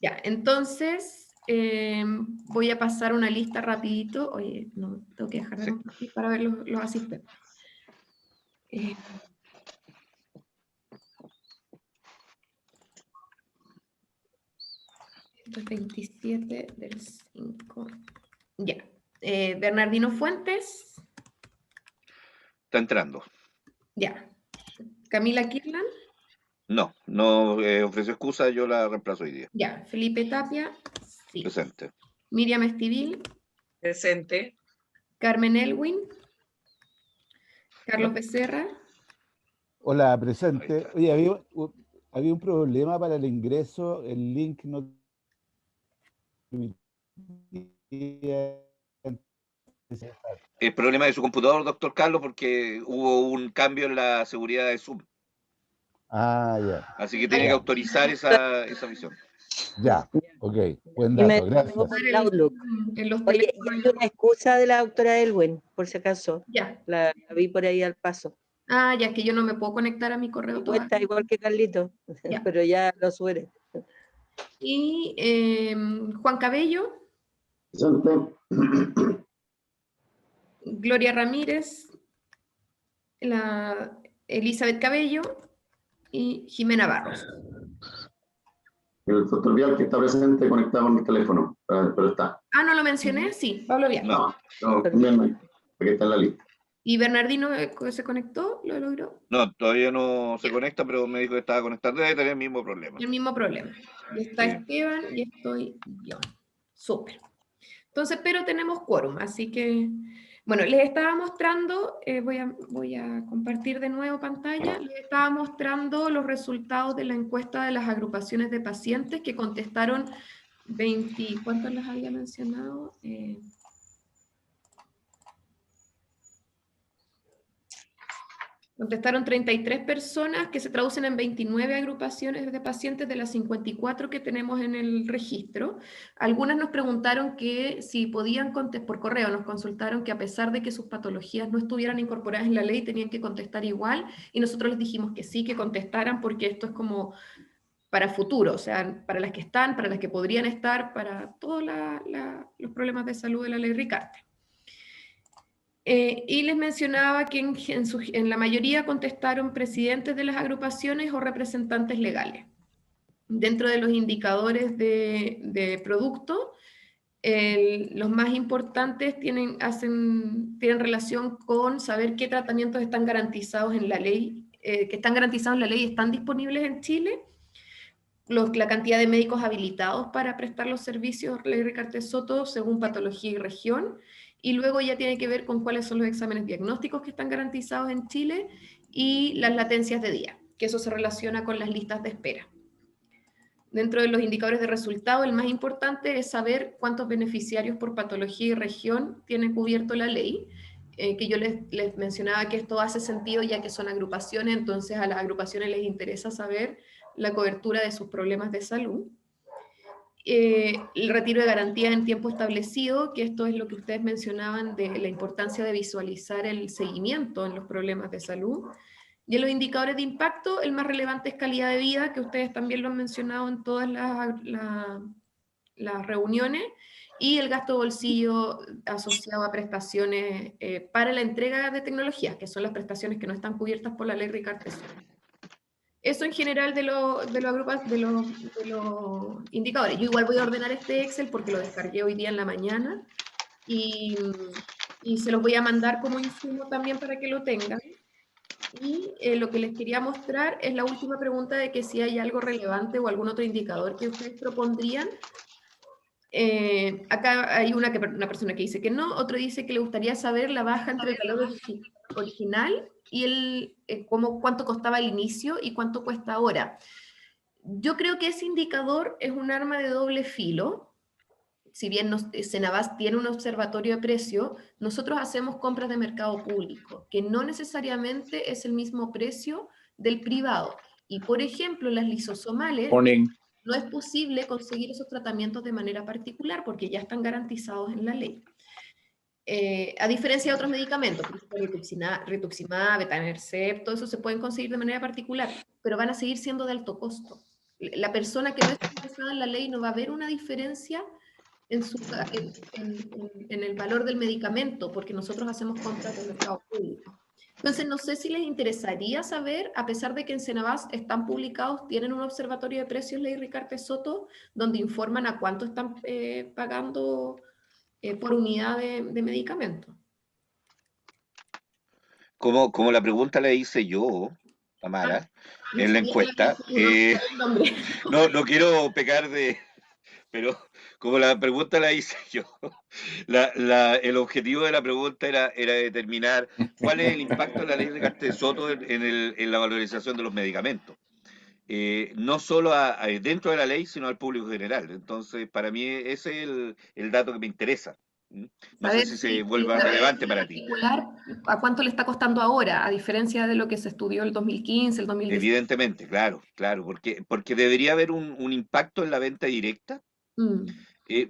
Ya, entonces voy a pasar una lista rapidito. Oye, no, tengo que dejar de compartir para ver los asistentes. 27 del 5. Ya. Bernardino Fuentes. Está entrando. Ya. Camila Kirlan. No ofreció excusa, yo la reemplazo hoy día. Ya. Felipe Tapia. Sí. Presente. Miriam Estivil. Presente. Carmen Elwin. Carlos No. Becerra. Hola, presente. Oye, había un problema para el ingreso, el link no El problema de su computador, doctor Carlos, porque hubo un cambio en la seguridad de Zoom. Ah, ya. Así que tiene que autorizar esa visión. Ya, ok. Buen dato, gracias. En los Oye, y hay una excusa de la doctora Elwin, por si acaso. Ya. La vi por ahí al paso. Ah, ya que yo no me puedo conectar a mi correo todavía. Está igual que Carlito, Ya. pero ya lo sube. Y Juan Cabello. Presente. Gloria Ramírez. Elizabeth Cabello. Y Jimena Barros. El doctor Vial que está presente conectado con el teléfono, pero está. Ah, ¿no lo mencioné? Sí, Pablo Vial. No, también porque está en la lista. ¿Y Bernardino se conectó? ¿Lo logró? No, todavía no se conecta, pero me dijo que estaba conectando. Debe tener el mismo problema. El mismo problema. Y está Sí. Esteban y estoy yo. Súper. Entonces, pero tenemos quórum, así que... Bueno, les estaba mostrando, voy a compartir de nuevo pantalla, les estaba mostrando los resultados de la encuesta de las agrupaciones de pacientes que contestaron 20, ¿cuántos les había mencionado? Contestaron 33 personas que se traducen en 29 agrupaciones de pacientes de las 54 que tenemos en el registro. Algunas nos preguntaron que si podían contestar, por correo nos consultaron que a pesar de que sus patologías no estuvieran incorporadas en la ley, tenían que contestar igual, y nosotros les dijimos que sí, que contestaran, porque esto es como para futuro, o sea, para las que están, para las que podrían estar, para todos los problemas de salud de la ley Ricarte. Y les mencionaba que en la mayoría contestaron presidentes de las agrupaciones o representantes legales. Dentro de los indicadores de producto, los más importantes tienen relación con saber qué tratamientos están garantizados en la ley, están disponibles en Chile, la cantidad de médicos habilitados para prestar los servicios Ley Ricarte Soto según patología y región, y luego ya tiene que ver con cuáles son los exámenes diagnósticos que están garantizados en Chile y las latencias de día, que eso se relaciona con las listas de espera. Dentro de los indicadores de resultado, el más importante es saber cuántos beneficiarios por patología y región tiene cubierto la ley, que yo les mencionaba que esto hace sentido ya que son agrupaciones, entonces a las agrupaciones les interesa saber la cobertura de sus problemas de salud. El retiro de garantía en tiempo establecido, que esto es lo que ustedes mencionaban de la importancia de visualizar el seguimiento en los problemas de salud. Y en los indicadores de impacto, el más relevante es calidad de vida, que ustedes también lo han mencionado en todas las reuniones, y el gasto bolsillo asociado a prestaciones para la entrega de tecnologías, que son las prestaciones que no están cubiertas por la ley Ricarte. Eso en general de los indicadores. Yo igual voy a ordenar este Excel porque lo descargué hoy día en la mañana y se los voy a mandar como insumo también para que lo tengan. Y lo que les quería mostrar es la última pregunta de que si hay algo relevante o algún otro indicador que ustedes propondrían. Acá hay una persona que dice que no, otro dice que le gustaría saber la baja entre el valor original y cuánto costaba al inicio y cuánto cuesta ahora. Yo creo que ese indicador es un arma de doble filo. Si bien Cenabás tiene un observatorio de precio, nosotros hacemos compras de mercado público, que no necesariamente es el mismo precio del privado. Y, por ejemplo, las lisosomales, no es posible conseguir esos tratamientos de manera particular porque ya están garantizados en la ley. A diferencia de otros medicamentos, por ejemplo, rituximab, etanercept, todo eso se pueden conseguir de manera particular, pero van a seguir siendo de alto costo. la persona que no está interesada en la ley no va a ver una diferencia en el valor del medicamento, porque nosotros hacemos compras del mercado público. Entonces, no sé si les interesaría saber, a pesar de que en Cenabas están publicados, tienen un observatorio de precios, Ley Ricarte Soto, donde informan a cuánto están pagando por unidad de medicamento. Como la pregunta la hice yo, Tamara, en la encuesta, no quiero pecar de... Pero como la pregunta la hice yo, el objetivo de la pregunta era determinar cuál es el impacto de la ley Ricarte Soto en la valorización de los medicamentos. No solo dentro de la ley, sino al público general. Entonces, para mí ese es el dato que me interesa. No sé si se vuelva relevante para ti. ¿A cuánto le está costando ahora, a diferencia de lo que se estudió el 2015, el 2016? Evidentemente, claro, porque debería haber un impacto en la venta directa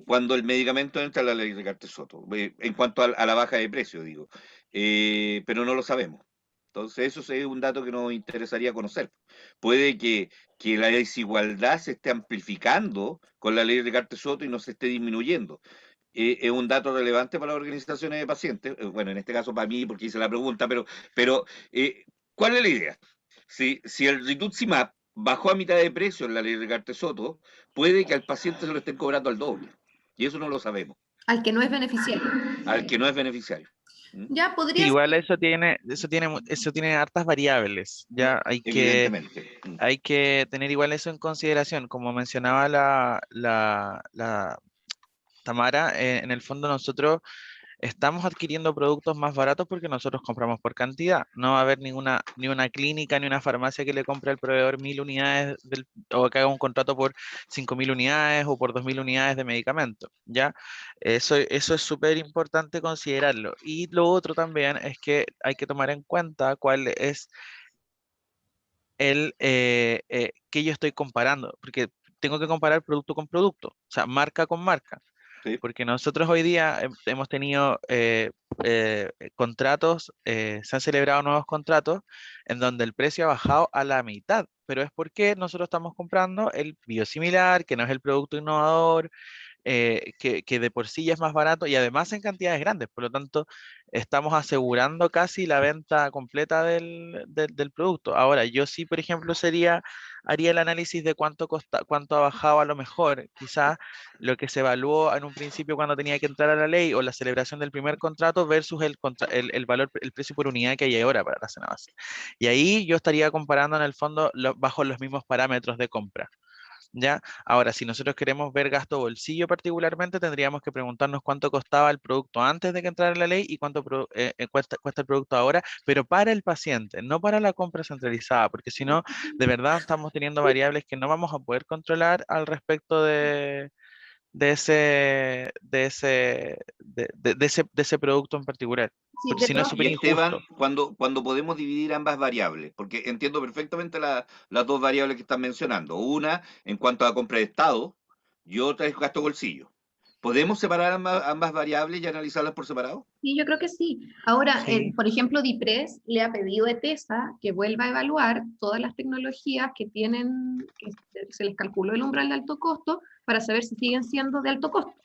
cuando el medicamento entra a la ley Ricarte Soto, en cuanto a la baja de precio, digo. Pero no lo sabemos. Entonces, eso es un dato que nos interesaría conocer. Puede que la desigualdad se esté amplificando con la ley Ricarte Soto y no se esté disminuyendo. Es un dato relevante para las organizaciones de pacientes, bueno, en este caso para mí, porque hice la pregunta, pero ¿cuál es la idea? Si el rituximab bajó a mitad de precio en la ley Ricarte Soto, puede que al paciente se lo estén cobrando al doble, y eso no lo sabemos. Al que no es beneficiario. Al que no es beneficiario. Ya podría Igual ser. eso tiene hartas variables. Ya hay que tener igual eso en consideración. Como mencionaba la Tamara, en el fondo nosotros estamos adquiriendo productos más baratos porque nosotros compramos por cantidad. No va a haber ni una clínica ni una farmacia que le compre al proveedor 1000 unidades o que haga un contrato por 5000 unidades o por 2000 unidades de medicamento. ¿Ya? Eso es súper importante considerarlo. Y lo otro también es que hay que tomar en cuenta cuál es que yo estoy comparando, porque tengo que comparar producto con producto, o sea, marca con marca. Sí. Porque nosotros hoy día hemos tenido contratos, se han celebrado nuevos contratos en donde el precio ha bajado a la mitad, pero es porque nosotros estamos comprando el biosimilar, que no es el producto innovador, que de por sí ya es más barato y además en cantidades grandes. Por lo tanto, estamos asegurando casi la venta completa del producto. Ahora, yo sí, por ejemplo, haría el análisis de cuánto ha bajado a lo mejor, quizás lo que se evaluó en un principio cuando tenía que entrar a la ley o la celebración del primer contrato versus el valor, el precio por unidad que hay ahora para la Cenabas. Y ahí yo estaría comparando en el fondo bajo los mismos parámetros de compra. ¿Ya? Ahora, si nosotros queremos ver gasto bolsillo particularmente, tendríamos que preguntarnos cuánto costaba el producto antes de que entrara la ley y cuánto cuesta el producto ahora, pero para el paciente, no para la compra centralizada, porque si no, de verdad estamos teniendo variables que no vamos a poder controlar al respecto de ese producto en particular. Sí, Porque si no es súper Esteban, injusto. cuando podemos dividir ambas variables, porque entiendo perfectamente las dos variables que están mencionando. Una en cuanto a compra de Estado y otra es gasto bolsillo. ¿Podemos separar ambas variables y analizarlas por separado? Sí, yo creo que sí. Ahora, Sí. por ejemplo, DIPRES le ha pedido a ETESA que vuelva a evaluar todas las tecnologías que se les calculó el umbral de alto costo para saber si siguen siendo de alto costo.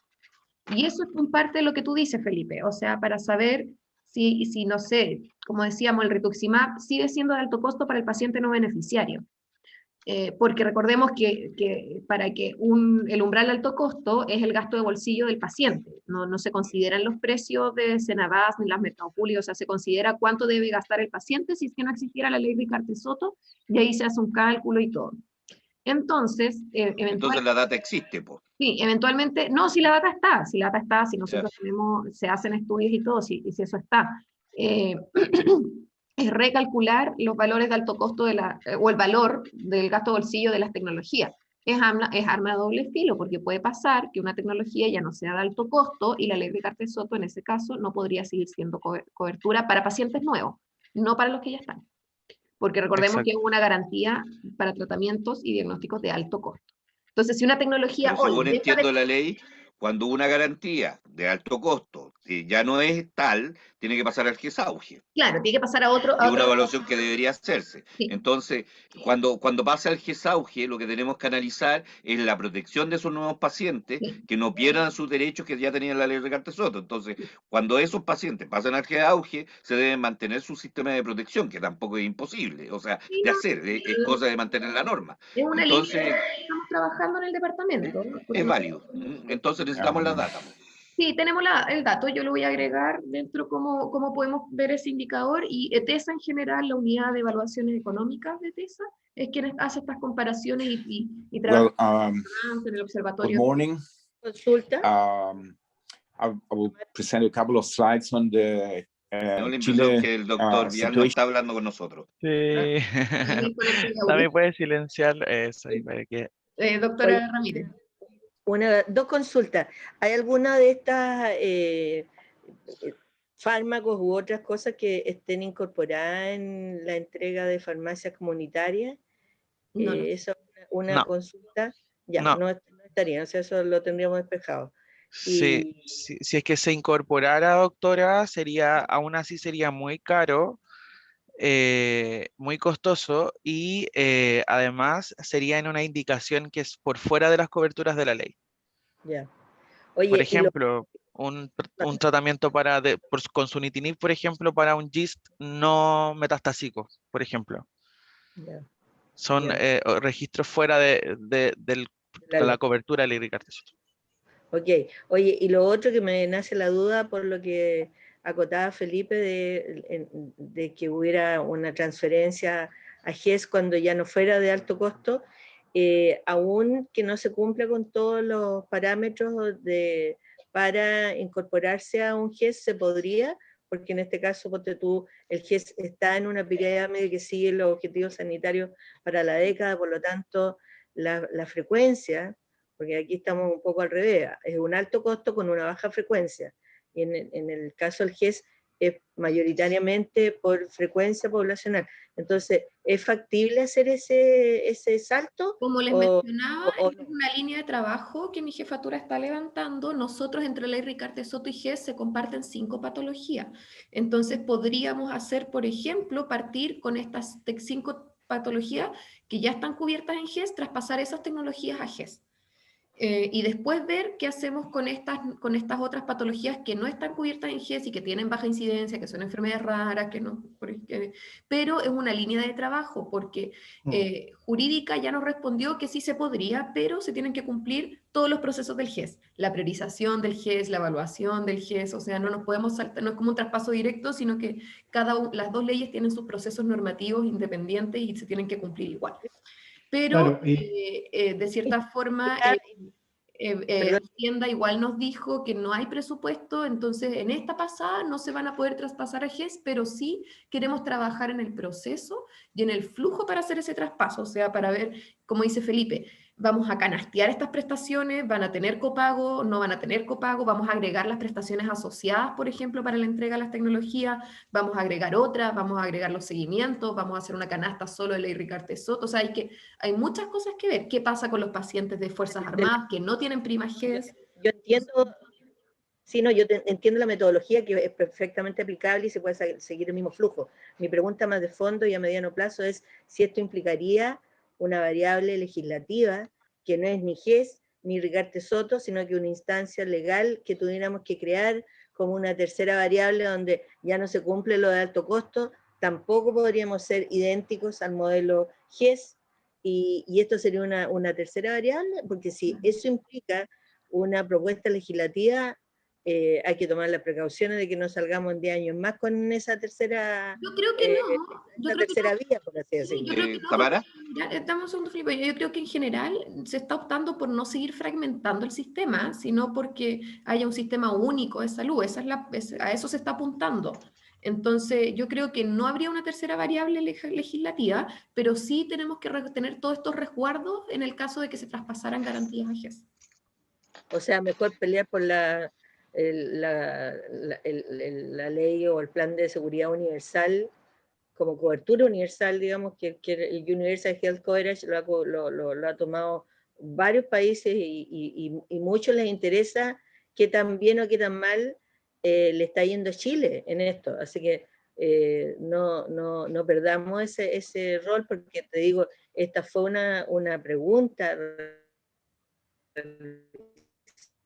Y eso es un parte de lo que tú dices, Felipe, o sea, para saber si no sé, como decíamos, el rituximab sigue siendo de alto costo para el paciente no beneficiario. Porque recordemos que para que el umbral de alto costo es el gasto de bolsillo del paciente, no se consideran los precios de Cenabas ni las mercados públicos, o sea, se considera cuánto debe gastar el paciente si es que no existiera la ley Ricarte Soto, y ahí se hace un cálculo y todo. Entonces, Entonces la data existe, pues. Sí, eventualmente, no, si la data está, si nosotros se hacen estudios y todo, si eso está. Es recalcular los valores de alto costo o el valor del gasto bolsillo de las tecnologías. Es arma de doble filo, porque puede pasar que una tecnología ya no sea de alto costo y la ley Ricarte Soto en ese caso no podría seguir siendo cobertura para pacientes nuevos, no para los que ya están. Porque recordemos que es una garantía para tratamientos y diagnósticos de alto costo. Entonces, si una tecnología Pero según entiendo la ley, Cuando una garantía de alto costo ya no es tal, tiene que pasar al GES-AUGE. Claro, tiene que pasar a otro. Es una evaluación que debería hacerse. Sí. Entonces, cuando pasa el GES-AUGE, lo que tenemos que analizar es la protección de esos nuevos pacientes, Sí. que no pierdan sus derechos que ya tenían la ley Ricardo Soto. Entonces, cuando esos pacientes pasan al GES-AUGE, se deben mantener su sistema de protección, que tampoco es imposible, o sea, Sí, de no, hacer, es cosa de mantener la norma. es una línea Entonces, que estamos trabajando en el departamento, ¿no? es válido. Entonces necesitamos la data. Sí, tenemos el dato, yo lo voy a agregar dentro cómo podemos ver ese indicador, y ETESA en general, la unidad de evaluaciones económicas de ETESA, es quien hace estas comparaciones y trabaja en el observatorio. Good morning. Consulta. I will present a couple of slides on the Tengo la impresión Chile que el doctor Vial no situation. está hablando con nosotros. Sí. También puede silenciar eso. Y para que... Doctora Oye, Ramírez. Dos consultas. ¿Hay alguna de estas fármacos u otras cosas que estén incorporadas en la entrega de farmacias comunitarias? No, no. Eso es una No. consulta. Ya, No. no estaría, o sea, eso lo tendríamos despejado. Sí, si es que se incorporara, doctora, aún así sería muy caro, muy costoso, y además sería en una indicación que es por fuera de las coberturas de la ley. Ya. Oye, Por ejemplo, un tratamiento con sunitinib, por ejemplo, para un GIST no metastásico, por ejemplo. Ya. Son Ya. registros fuera de la cobertura de la ley Ricardo Soto. Ok, oye, y lo otro que me nace la duda por lo que acotaba Felipe de que hubiera una transferencia a GES cuando ya no fuera de alto costo, aún que no se cumpla con todos los parámetros para incorporarse a un GES, se podría, porque en este caso, ponte tú, el GES está en una pirámide que sigue los objetivos sanitarios para la década, por lo tanto, la frecuencia, porque aquí estamos un poco al revés, es un alto costo con una baja frecuencia, y en el caso del GES es mayoritariamente por frecuencia poblacional. Entonces, ¿es factible hacer ese salto? Como les mencionaba, es una línea de trabajo que mi jefatura está levantando. Nosotros entre Ley Ricardo Soto y GES se comparten 5 patologías. Entonces podríamos hacer, por ejemplo, partir con estas 5 patologías que ya están cubiertas en GES, traspasar esas tecnologías a GES. Y después ver qué hacemos con estas otras patologías que no están cubiertas en GES y que tienen baja incidencia, que son enfermedades raras, pero es una línea de trabajo, porque jurídica ya nos respondió que sí se podría, pero se tienen que cumplir todos los procesos del GES, la priorización del GES, la evaluación del GES, o sea, no nos podemos saltar, no es como un traspaso directo, sino que las dos leyes tienen sus procesos normativos independientes y se tienen que cumplir igual. Pero de cierta forma, Hacienda igual nos dijo que no hay presupuesto, entonces en esta pasada no se van a poder traspasar a GES, pero sí queremos trabajar en el proceso y en el flujo para hacer ese traspaso, o sea, para ver, como dice Felipe, vamos a canastear estas prestaciones, van a tener copago, no van a tener copago, vamos a agregar las prestaciones asociadas, por ejemplo, para la entrega de las tecnologías, vamos a agregar otras, vamos a agregar los seguimientos, vamos a hacer una canasta solo de Ley Ricardo Soto, o sea, hay muchas cosas que ver. ¿Qué pasa con los pacientes de Fuerzas Armadas que no tienen prima GES? Yo entiendo, sí, no, entiendo la metodología que es perfectamente aplicable y se puede seguir el mismo flujo. Mi pregunta más de fondo y a mediano plazo es si esto implicaría una variable legislativa que no es ni GES ni Ricardo Soto, sino que una instancia legal que tuviéramos que crear como una tercera variable donde ya no se cumple lo de alto costo, tampoco podríamos ser idénticos al modelo GES, y esto sería una tercera variable, porque si eso implica una propuesta legislativa, hay que tomar las precauciones de que no salgamos en 10 años más con esa tercera, yo creo que no. Yo creo tercera que vía, por así sí, decirlo. yo creo que no. ¿Tamara? Estamos un segundo, Felipe. Yo creo que en general se está optando por no seguir fragmentando el sistema, sino porque haya un sistema único de salud. A eso se está apuntando. Entonces, yo creo que no habría una tercera variable legislativa, pero sí tenemos que tener todos estos resguardos en el caso de que se traspasaran garantías a GES. O sea, mejor pelear por la ley o el plan de seguridad universal como cobertura universal, digamos, que el Universal Health Coverage lo ha tomado varios países y muchos les interesa qué tan bien o qué tan mal le está yendo a Chile en esto. Así que no perdamos ese rol, porque te digo, esta fue una pregunta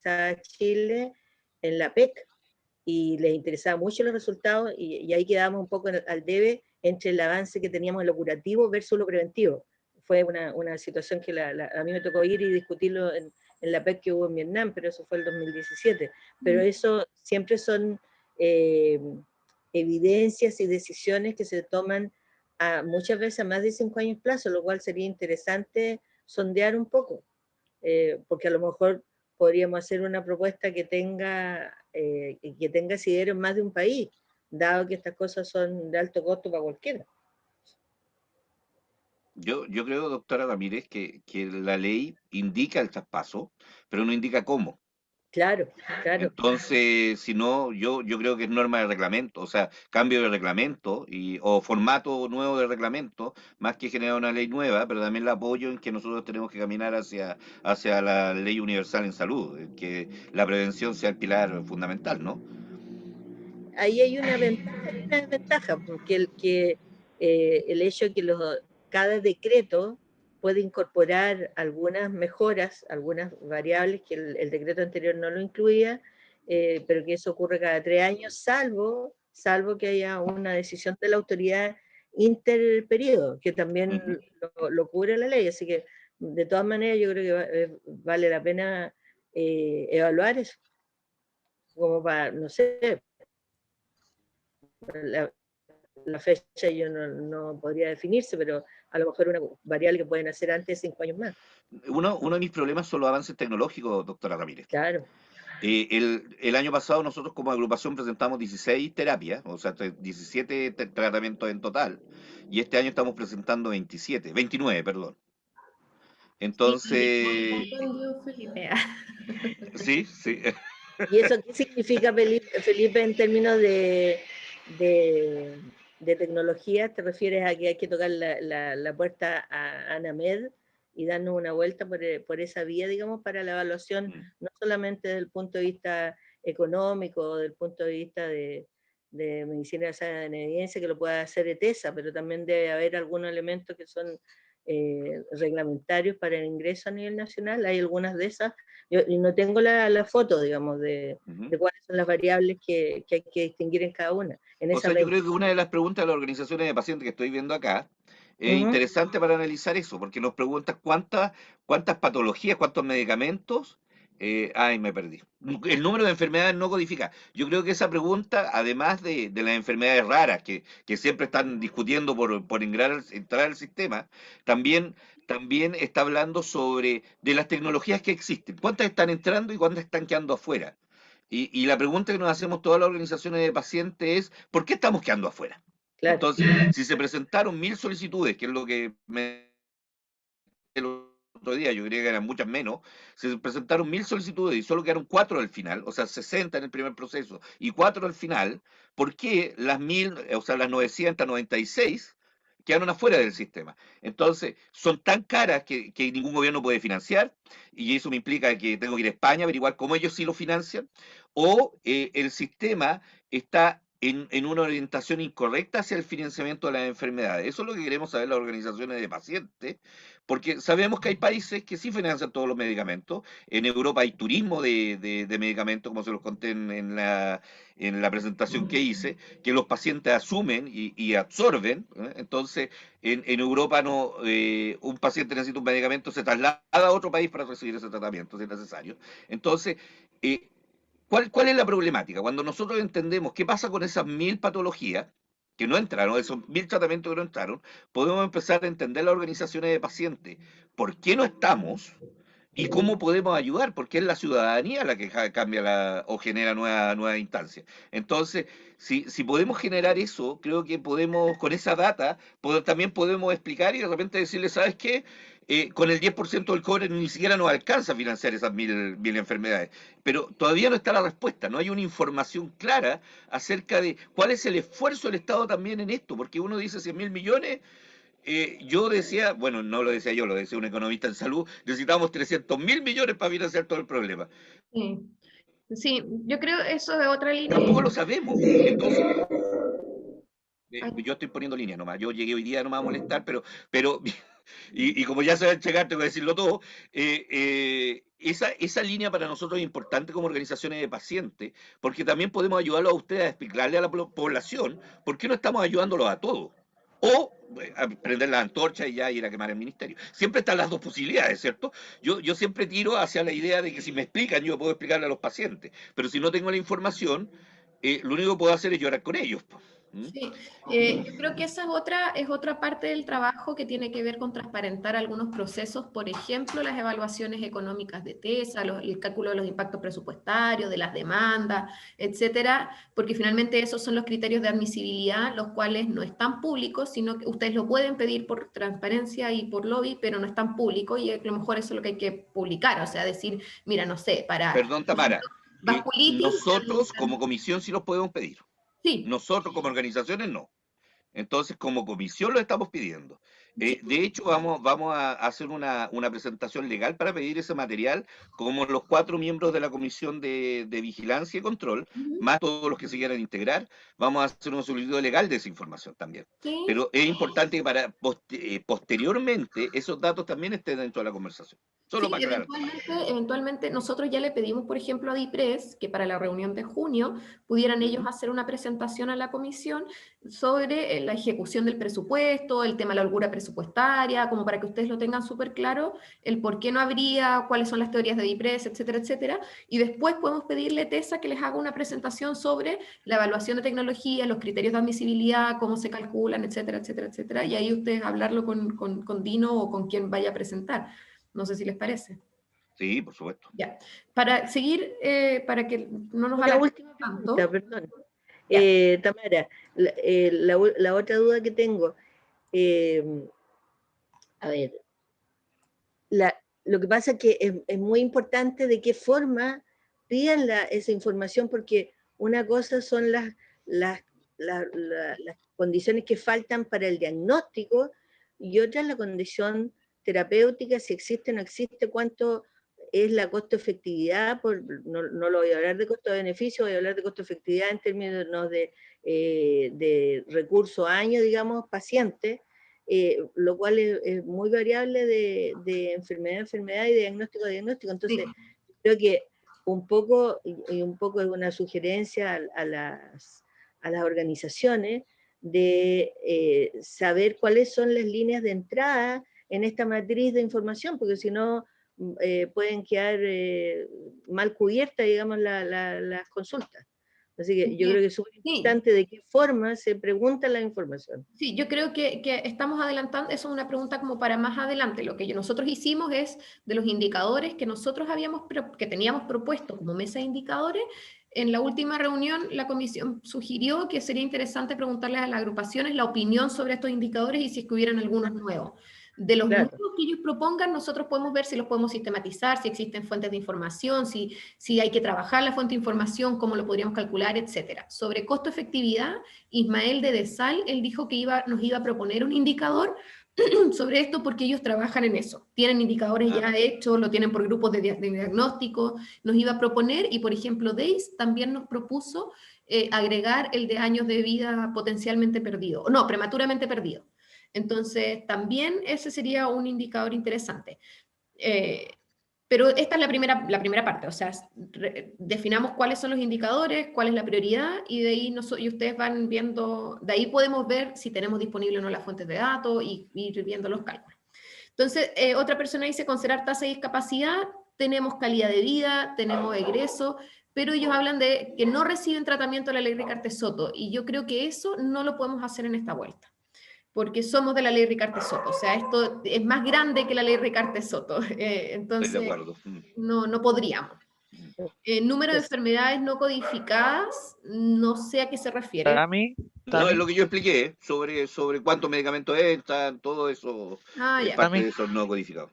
a Chile en la PEC, y les interesaba mucho los resultados, y ahí quedábamos un poco al debe entre el avance que teníamos en lo curativo versus lo preventivo. Fue una situación que a mí me tocó ir y discutirlo en la PEC que hubo en Vietnam, pero eso fue el 2017. Pero eso siempre son evidencias y decisiones que se toman muchas veces a más de 5 años plazo, lo cual sería interesante sondear un poco, porque a lo mejor podríamos hacer una propuesta que tenga asidero en más de un país, dado que estas cosas son de alto costo para cualquiera. Yo creo, doctora Ramírez, que la ley indica el traspaso, pero no indica cómo. Claro, claro. Entonces, si no, yo creo que es norma de reglamento, o sea, cambio de reglamento o formato nuevo de reglamento, más que generar una ley nueva, pero también la apoyo en que nosotros tenemos que caminar hacia la ley universal en salud, que la prevención sea el pilar fundamental, ¿no? Ahí hay una ventaja y una desventaja, porque el hecho de que cada decreto puede incorporar algunas mejoras, algunas variables que el decreto anterior no lo incluía, pero que eso ocurre cada 3 años, salvo que haya una decisión de la autoridad interperiodo, que también lo cubre la ley. Así que, de todas maneras, yo creo que vale la pena evaluar eso, como para, no sé, la fecha yo no podría definirse, pero a lo mejor una variable que pueden hacer antes de 5 años más. Uno de mis problemas son los avances tecnológicos, doctora Ramírez. Claro. El año pasado nosotros como agrupación presentamos 16 terapias, o sea, 17 tratamientos en total, y este año estamos presentando 29, perdón. Entonces, Felipe. sí, sí. ¿Y eso qué significa, Felipe, en términos de tecnología? ¿Te refieres a que hay que tocar la puerta a ANAMED y darnos una vuelta por esa vía, digamos, para la evaluación, no solamente desde el punto de vista económico, o del punto de vista de medicina basada en evidencia, que lo pueda hacer ETESA, pero también debe haber algunos elementos que son reglamentarios para el ingreso a nivel nacional? Hay algunas de esas. Yo no tengo la foto, digamos, de cuáles son las variables que hay que distinguir en cada una. O sea, yo creo que una de las preguntas de las organizaciones de pacientes que estoy viendo acá es interesante para analizar eso, porque nos preguntan cuántas patologías, cuántos medicamentos. Me perdí. El número de enfermedades no codifica. Yo creo que esa pregunta, además de las enfermedades raras que siempre están discutiendo por entrar al sistema, también está hablando de las tecnologías que existen. ¿Cuántas están entrando y cuántas están quedando afuera? Y la pregunta que nos hacemos todas las organizaciones de pacientes es, ¿por qué estamos quedando afuera? Claro. Entonces, si se presentaron 1000 solicitudes, que es lo que el otro día, yo creía que eran muchas menos, se presentaron 1000 solicitudes y solo quedaron 4 al final, o sea, 60 en el primer proceso y 4 al final, ¿por qué las 996 quedaron afuera del sistema? Entonces, son tan caras que ningún gobierno puede financiar, y eso me implica que tengo que ir a España a averiguar cómo ellos sí lo financian, o el sistema está en una orientación incorrecta hacia el financiamiento de las enfermedades. Eso es lo que queremos saber las organizaciones de pacientes, porque sabemos que hay países que sí financian todos los medicamentos. En Europa hay turismo de medicamentos, como se los conté en la presentación que hice, que los pacientes asumen y absorben. Entonces, en Europa un paciente necesita un medicamento, se traslada a otro país para recibir ese tratamiento, si es necesario. Entonces, ¿cuál es la problemática? Cuando nosotros entendemos qué pasa con esas 1000 patologías que no entraron, esos 1000 tratamientos que no entraron, podemos empezar a entender las organizaciones de pacientes, por qué no estamos y cómo podemos ayudar, porque es la ciudadanía la que cambia o genera nuevas instancias. Entonces, si podemos generar eso, creo que podemos, con esa data, también podemos explicar y de repente decirle, ¿sabes qué? Con el 10% del cobre ni siquiera nos alcanza a financiar esas 1000 enfermedades. Pero todavía no está la respuesta, no hay una información clara acerca de cuál es el esfuerzo del Estado también en esto, porque uno dice 100.000 millones yo decía, bueno, no lo decía yo, lo decía un economista en salud, necesitamos 300.000 millones para financiar todo el problema. Sí. Sí, yo creo eso de otra línea. Tampoco lo sabemos. Entonces, yo estoy poniendo línea nomás. Yo llegué hoy día, no me va a molestar, pero y como ya sabes checar, tengo que decirlo todo. Esa línea para nosotros es importante como organizaciones de pacientes, porque también podemos ayudarlos a ustedes a explicarle a la población por qué no estamos ayudándolos a todos. O a prender la antorcha y ya ir a quemar el ministerio. Siempre están las dos posibilidades, ¿cierto? Yo siempre tiro hacia la idea de que si me explican, yo puedo explicarle a los pacientes. Pero si no tengo la información, lo único que puedo hacer es llorar con ellos. Sí, yo creo que esa es otra parte del trabajo que tiene que ver con transparentar algunos procesos, por ejemplo, las evaluaciones económicas de TESA, el cálculo de los impactos presupuestarios, de las demandas, etcétera, porque finalmente esos son los criterios de admisibilidad, los cuales no están públicos, sino que ustedes lo pueden pedir por transparencia y por lobby, pero no están públicos, y a lo mejor eso es lo que hay que publicar, o sea, decir, mira, no sé, para... Perdón, Tamara, nosotros como comisión comisión sí los podemos pedir. Sí. Nosotros como organizaciones no. Entonces, como comisión lo estamos pidiendo. De hecho, vamos a hacer una presentación legal para pedir ese material, como los 4 miembros de la Comisión de Vigilancia y Control, más todos los que se quieran integrar, vamos a hacer un solicitud legal de esa información también. Sí. Pero es importante que para posteriormente esos datos también estén dentro de la conversación. Solo Sí, para eventualmente nosotros ya le pedimos, por ejemplo, a DIPRES que para la reunión de junio pudieran ellos hacer una presentación a la comisión sobre la ejecución del presupuesto, el tema de la holgura presupuestaria, como para que ustedes lo tengan súper claro, el por qué no habría, cuáles son las teorías de DIPRES, etcétera, etcétera. Y después podemos pedirle a TESA que les haga una presentación sobre la evaluación de tecnología, los criterios de admisibilidad, cómo se calculan, etcétera, etcétera, etcétera. Y ahí ustedes hablarlo con Dino o con quien vaya a presentar. No sé si les parece. Sí, por supuesto. Ya. Para seguir, para que no nos haga última pregunta, perdón. Tamara, la otra duda que tengo, a ver, lo que pasa es que es muy importante de qué forma pidan esa información, porque una cosa son las condiciones que faltan para el diagnóstico y otra es la condición terapéutica, si existe o no existe, cuánto es la costo-efectividad, no lo voy a hablar de costo-beneficio, voy a hablar de costo-efectividad en términos de recurso año, digamos, paciente, lo cual es muy variable de enfermedad a enfermedad y de diagnóstico a diagnóstico. Entonces, creo que un poco es una sugerencia a las organizaciones de saber cuáles son las líneas de entrada en esta matriz de información, porque si no pueden quedar mal cubiertas, digamos, las consultas. Así que yo creo que es súper importante de qué forma se pregunta la información. Sí, yo creo que estamos adelantando, eso es una pregunta como para más adelante. Lo que nosotros hicimos es, de los indicadores que nosotros que teníamos propuesto como mesa de indicadores, en la última reunión la comisión sugirió que sería interesante preguntarles a las agrupaciones la opinión sobre estos indicadores y si es que hubieran algunos nuevos. De los nuevos que ellos propongan, nosotros podemos ver si los podemos sistematizar, si existen fuentes de información, si hay que trabajar la fuente de información, cómo lo podríamos calcular, etc. Sobre costo-efectividad, Ismael de Desal, él dijo que nos iba a proponer un indicador sobre esto porque ellos trabajan en eso. Tienen indicadores ya hechos, lo tienen por grupos de diagnóstico, nos iba a proponer, y por ejemplo, DEIS también nos propuso agregar el de años de vida potencialmente perdido, no, prematuramente perdido. Entonces, también ese sería un indicador interesante. Pero esta es la primera parte, o sea, definamos cuáles son los indicadores, cuál es la prioridad, y de ahí y ustedes van viendo, de ahí podemos ver si tenemos disponible o no las fuentes de datos y ir viendo los cálculos. Entonces, otra persona dice, considerar tasa de discapacidad, tenemos calidad de vida, tenemos egreso, pero ellos hablan de que no reciben tratamiento de la ley Ricardo Soto, y yo creo que eso no lo podemos hacer en esta vuelta, porque somos de la ley Ricardo Soto, o sea, esto es más grande que la ley Ricardo Soto, entonces no podríamos. Número de enfermedades no codificadas, no sé a qué se refiere. Para mí, no, es lo que yo expliqué, sobre cuántos medicamentos entran, todo eso, parte de eso no codificado.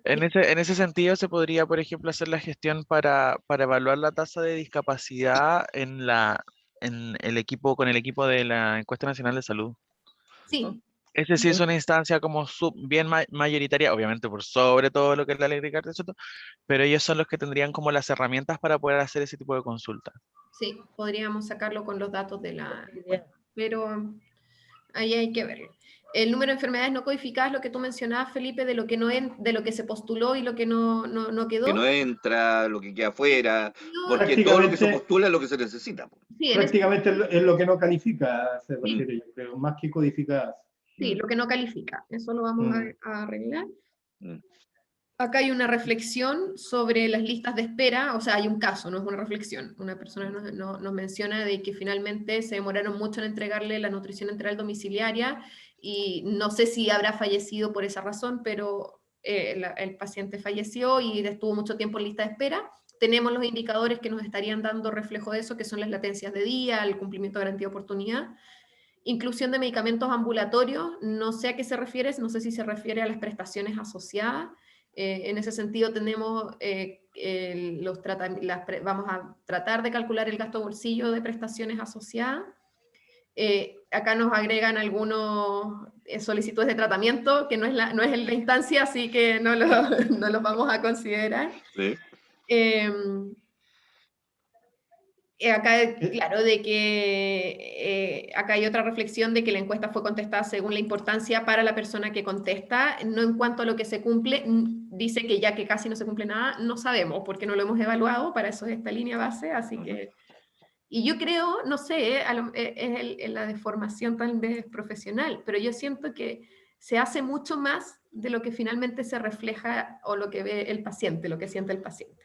En ese sentido se podría, por ejemplo, hacer la gestión para evaluar la tasa de discapacidad con el equipo de la Encuesta Nacional de Salud. Sí, Ese sí es una instancia como bien mayoritaria, obviamente por sobre todo lo que es la ley de Ricardo Soto, pero ellos son los que tendrían como las herramientas para poder hacer ese tipo de consultas. Sí, podríamos sacarlo con los datos de la... Bueno, pero ahí hay que verlo. El número de enfermedades no codificadas, lo que tú mencionabas, Felipe, de lo que, de lo que se postuló y lo que no quedó. Que no entra, lo que queda afuera, No, porque todo lo que se postula es lo que se necesita. sí, Prácticamente es lo que no califica, se refiere, yo creo, más que codificadas. Sí, lo que no califica. Eso lo vamos a arreglar. Acá hay una reflexión sobre las listas de espera, o sea, hay un caso, no es una reflexión. Una persona nos menciona de que finalmente se demoraron mucho en entregarle la nutrición enteral domiciliaria y no sé si habrá fallecido por esa razón, pero el paciente falleció y estuvo mucho tiempo en lista de espera. Tenemos los indicadores que nos estarían dando reflejo de eso, que son las latencias de día, el cumplimiento de garantía de oportunidad. Inclusión de medicamentos ambulatorios, no sé a qué se refiere, no sé si se refiere a las prestaciones asociadas. En ese sentido tenemos vamos a tratar de calcular el gasto bolsillo de prestaciones asociadas. Acá nos agregan algunos solicitudes de tratamiento, que no es en la instancia, así que no los vamos a considerar. Sí. Acá, claro, de que acá hay otra reflexión de que la encuesta fue contestada según la importancia para la persona que contesta, no en cuanto a lo que se cumple, dice que ya que casi no se cumple nada, no sabemos, porque no lo hemos evaluado, para eso es esta línea base, así que... Y yo creo, no sé, es la deformación tal vez profesional, pero yo siento que se hace mucho más de lo que finalmente se refleja o lo que ve el paciente, lo que siente el paciente.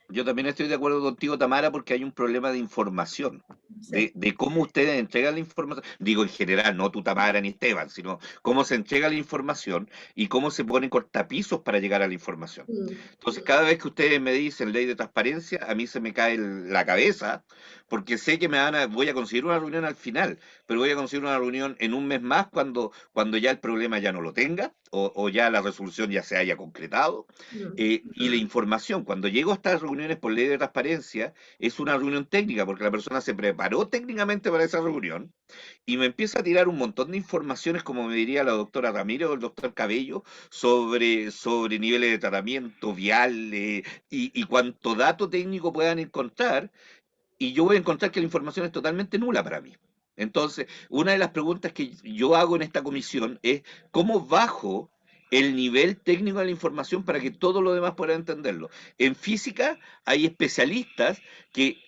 Yo también estoy de acuerdo contigo, Tamara, porque hay un problema de información, de cómo ustedes entregan la información. Digo en general, no tú, Tamara, ni Esteban, sino cómo se entrega la información y cómo se ponen cortapisos para llegar a la información. Entonces, cada vez que ustedes me dicen ley de transparencia, a mí se me cae la cabeza, porque sé que voy a conseguir una reunión al final, pero voy a conseguir una reunión en un mes más cuando ya el problema ya no lo tenga, o ya la resolución ya se haya concretado. Y la información, cuando llego a estas reuniones por ley de transparencia, es una reunión técnica, porque la persona se preparó técnicamente para esa reunión y me empieza a tirar un montón de informaciones, como me diría la doctora Ramírez o el doctor Cabello, sobre niveles de tratamiento, vial y cuánto dato técnico puedan encontrar, y yo voy a encontrar que la información es totalmente nula para mí. Entonces, una de las preguntas que yo hago en esta comisión es cómo bajo el nivel técnico de la información para que todo lo demás pueda entenderlo. En física hay especialistas que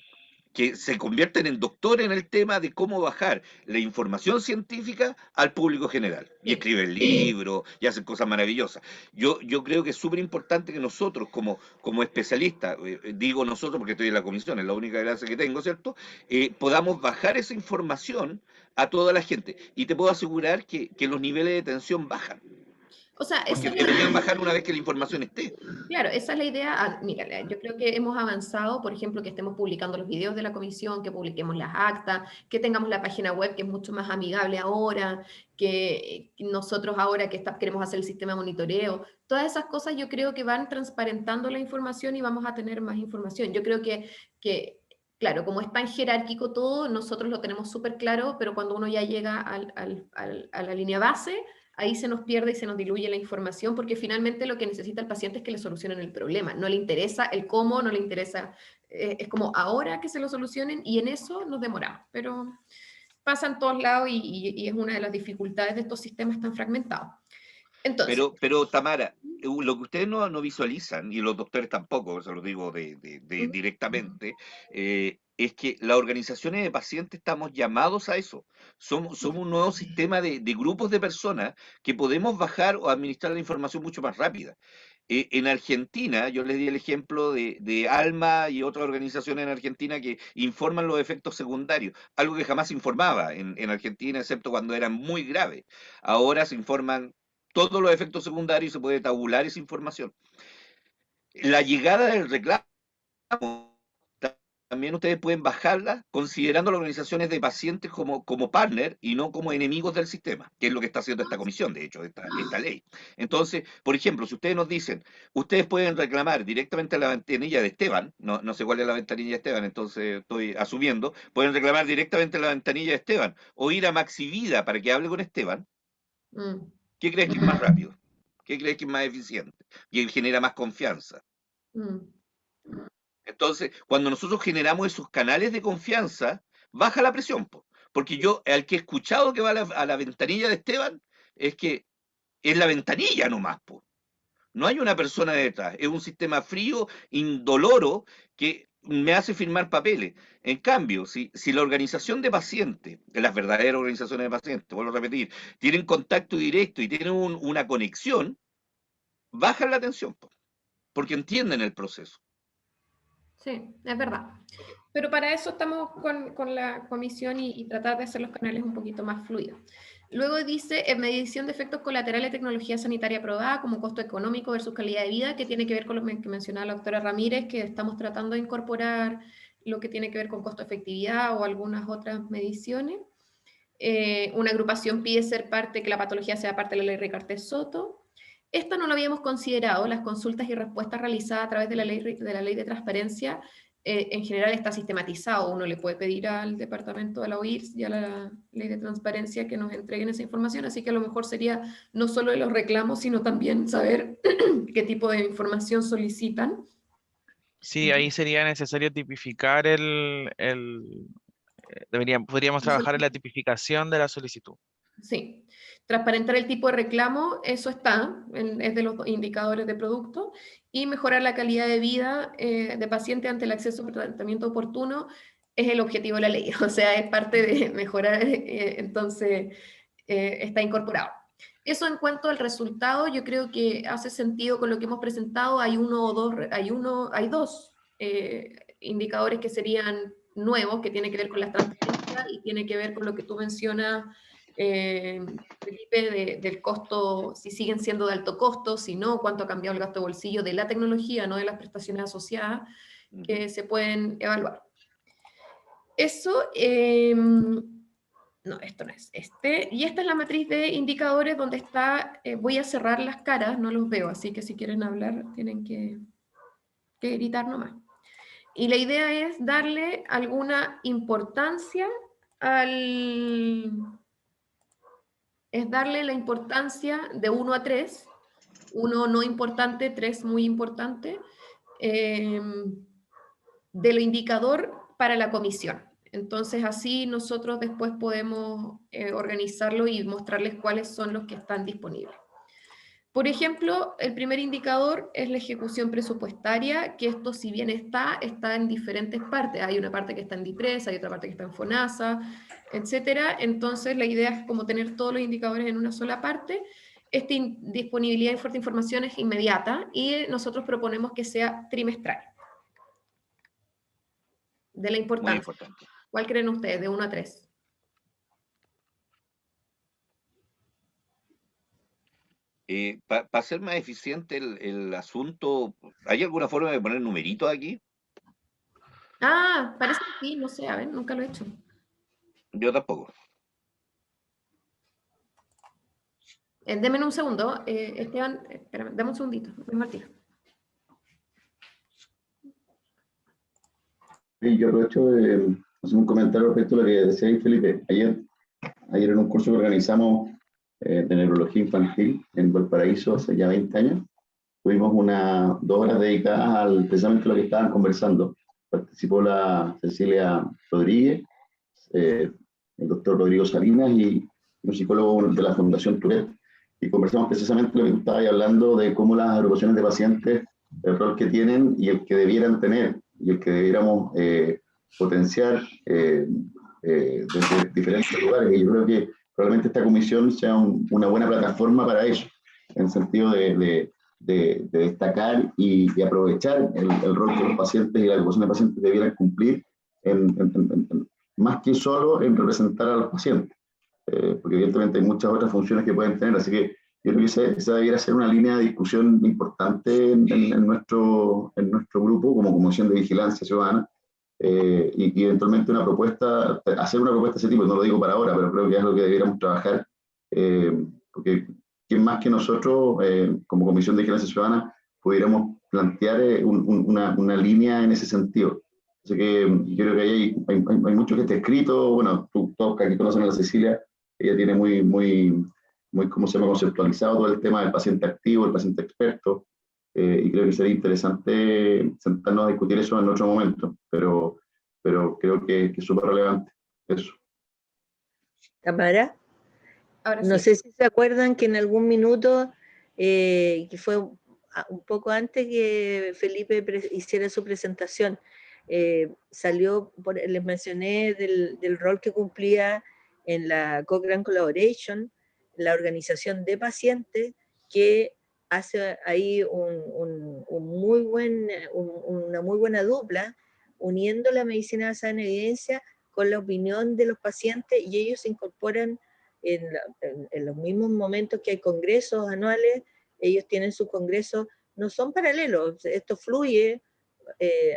se convierten en doctores en el tema de cómo bajar la información científica al público general. Y escriben libros y hacen cosas maravillosas. Yo creo que es súper importante que nosotros, como especialistas, digo nosotros porque estoy en la comisión, es la única gracia que tengo, ¿cierto? Podamos bajar esa información a toda la gente. Y te puedo asegurar que los niveles de tensión bajan. O sea, porque deberían bajar una vez que la información esté. Claro, esa es la idea. Mira, yo creo que hemos avanzado, por ejemplo, que estemos publicando los videos de la comisión, que publiquemos las actas, que tengamos la página web que es mucho más amigable ahora, que nosotros ahora que queremos hacer el sistema de monitoreo. Todas esas cosas yo creo que van transparentando la información y vamos a tener más información. Yo creo que claro, como es tan jerárquico todo, nosotros lo tenemos súper claro, pero cuando uno ya llega a la línea base, ahí se nos pierde y se nos diluye la información, porque finalmente lo que necesita el paciente es que le solucionen el problema. No le interesa el cómo, no le interesa, es como ahora que se lo solucionen, y en eso nos demoramos. Pero pasa en todos lados y es una de las dificultades de estos sistemas tan fragmentados. Entonces, pero Tamara, lo que ustedes no visualizan, y los doctores tampoco, se lo digo directamente, es que las organizaciones de pacientes estamos llamados a eso. Somos un nuevo sistema de grupos de personas que podemos bajar o administrar la información mucho más rápida. En Argentina, yo les di el ejemplo de ALMA y otras organizaciones en Argentina que informan los efectos secundarios, algo que jamás se informaba en Argentina, excepto cuando eran muy graves. Ahora se informan todos los efectos secundarios y se puede tabular esa información. La llegada del reclamo, también ustedes pueden bajarla considerando las organizaciones de pacientes como partner y no como enemigos del sistema, que es lo que está haciendo esta comisión, de hecho, esta ley. Entonces, por ejemplo, si ustedes nos dicen, ustedes pueden reclamar directamente a la ventanilla de Esteban, no sé cuál es la ventanilla de Esteban, entonces estoy asumiendo, pueden reclamar directamente a la ventanilla de Esteban o ir a Maxivida para que hable con Esteban. ¿Qué crees que es más rápido? ¿Qué crees que es más eficiente? Y genera más confianza. Entonces, cuando nosotros generamos esos canales de confianza, baja la presión. Porque yo, al que he escuchado que va a la ventanilla de Esteban, es que es la ventanilla nomás. No hay una persona detrás, es un sistema frío, indoloro, que me hace firmar papeles. En cambio, si la organización de pacientes, las verdaderas organizaciones de pacientes, vuelvo a repetir, tienen contacto directo y tienen una conexión, bajan la tensión, porque entienden el proceso. Sí, es verdad. Pero para eso estamos con la comisión y tratar de hacer los canales un poquito más fluidos. Luego dice, en medición de efectos colaterales de tecnología sanitaria aprobada como costo económico versus calidad de vida, que tiene que ver con lo que mencionaba la doctora Ramírez, que estamos tratando de incorporar lo que tiene que ver con costo efectividad o algunas otras mediciones. Una agrupación pide ser parte, que la patología sea parte de la ley Ricartes-Soto. Esto no lo habíamos considerado, las consultas y respuestas realizadas a través de la ley de transparencia, en general está sistematizado, uno le puede pedir al departamento de la OIRS y a la ley de transparencia que nos entreguen esa información, así que a lo mejor sería no solo de los reclamos, sino también saber qué tipo de información solicitan. Sí, ahí sería necesario tipificar podríamos trabajar en la tipificación de la solicitud. Sí, transparentar el tipo de reclamo, eso está, es de los indicadores de producto, y mejorar la calidad de vida de paciente ante el acceso a tratamiento oportuno es el objetivo de la ley, o sea, es parte de mejorar, entonces está incorporado. Eso en cuanto al resultado, yo creo que hace sentido con lo que hemos presentado, hay dos indicadores que serían nuevos, que tiene que ver con la transparencia y tiene que ver con lo que tú mencionas, Felipe, del costo, si siguen siendo de alto costo, si no, cuánto ha cambiado el gasto de bolsillo de la tecnología, no de las prestaciones asociadas, que se pueden evaluar. Eso, no, esto no es este, y esta es la matriz de indicadores donde está, voy a cerrar las caras, no los veo, así que si quieren hablar tienen que gritar nomás. Y la idea es darle alguna importancia es darle la importancia de 1 a 3, 1 no importante, 3 muy importante, de lo indicador para la comisión. Entonces así nosotros después podemos organizarlo y mostrarles cuáles son los que están disponibles. Por ejemplo, el primer indicador es la ejecución presupuestaria, que esto si bien está en diferentes partes. Hay una parte que está en DIPRES, hay otra parte que está en FONASA, etcétera. Entonces la idea es como tener todos los indicadores en una sola parte. Esta disponibilidad de fuerte información es inmediata y nosotros proponemos que sea trimestral. De la importancia. Muy importante. ¿Cuál creen ustedes? De 1 a 3. Para ser más eficiente el asunto, ¿hay alguna forma de poner numeritos aquí? Ah, parece que sí, no sé, a ver, nunca lo he hecho. Yo tampoco. Denme un segundo, Esteban, espérame, dame un segundito, Martín. Sí, yo aprovecho de hacer un comentario respecto a lo que decía ahí Felipe. Ayer en un curso que organizamos de neurología infantil en Valparaíso hace ya 20 años, tuvimos 2 horas dedicadas precisamente a lo que estaban conversando. Participó la Cecilia Rodríguez, el doctor Rodrigo Salinas y un psicólogo de la Fundación Tourette, y conversamos precisamente lo que tú estabas hablando de cómo las agrupaciones de pacientes, el rol que tienen y el que debieran tener, y el que debiéramos potenciar desde diferentes lugares. Y yo creo que probablemente esta comisión sea una buena plataforma para eso, en el sentido de destacar y aprovechar el rol que los pacientes y la agrupación de pacientes debieran cumplir, más que solo en representar a los pacientes, porque evidentemente hay muchas otras funciones que pueden tener, así que yo creo que esa debiera ser una línea de discusión importante en nuestro grupo como Comisión de Vigilancia Ciudadana, y eventualmente hacer una propuesta de ese tipo. No lo digo para ahora, pero creo que es algo que debiéramos trabajar, porque ¿quién más que nosotros, como Comisión de Vigilancia Ciudadana, pudiéramos plantear una línea en ese sentido? Así que yo creo que hay mucho que está escrito. Bueno, todos que aquí conocen a la Cecilia, ella tiene muy ¿cómo se llama?, conceptualizado todo el tema del paciente activo, el paciente experto, y creo que sería interesante sentarnos a discutir eso en otro momento, pero creo que es súper relevante eso. Tamara, Ahora no sí. sé si se acuerdan que en algún minuto, que fue un poco antes que Felipe hiciera su presentación, salió, les mencioné del rol que cumplía en la Cochrane Collaboration, la organización de pacientes, que hace ahí una muy buena dupla, uniendo la medicina basada en evidencia con la opinión de los pacientes, y ellos se incorporan en los mismos momentos que hay congresos anuales. Ellos tienen sus congresos, no son paralelos, esto fluye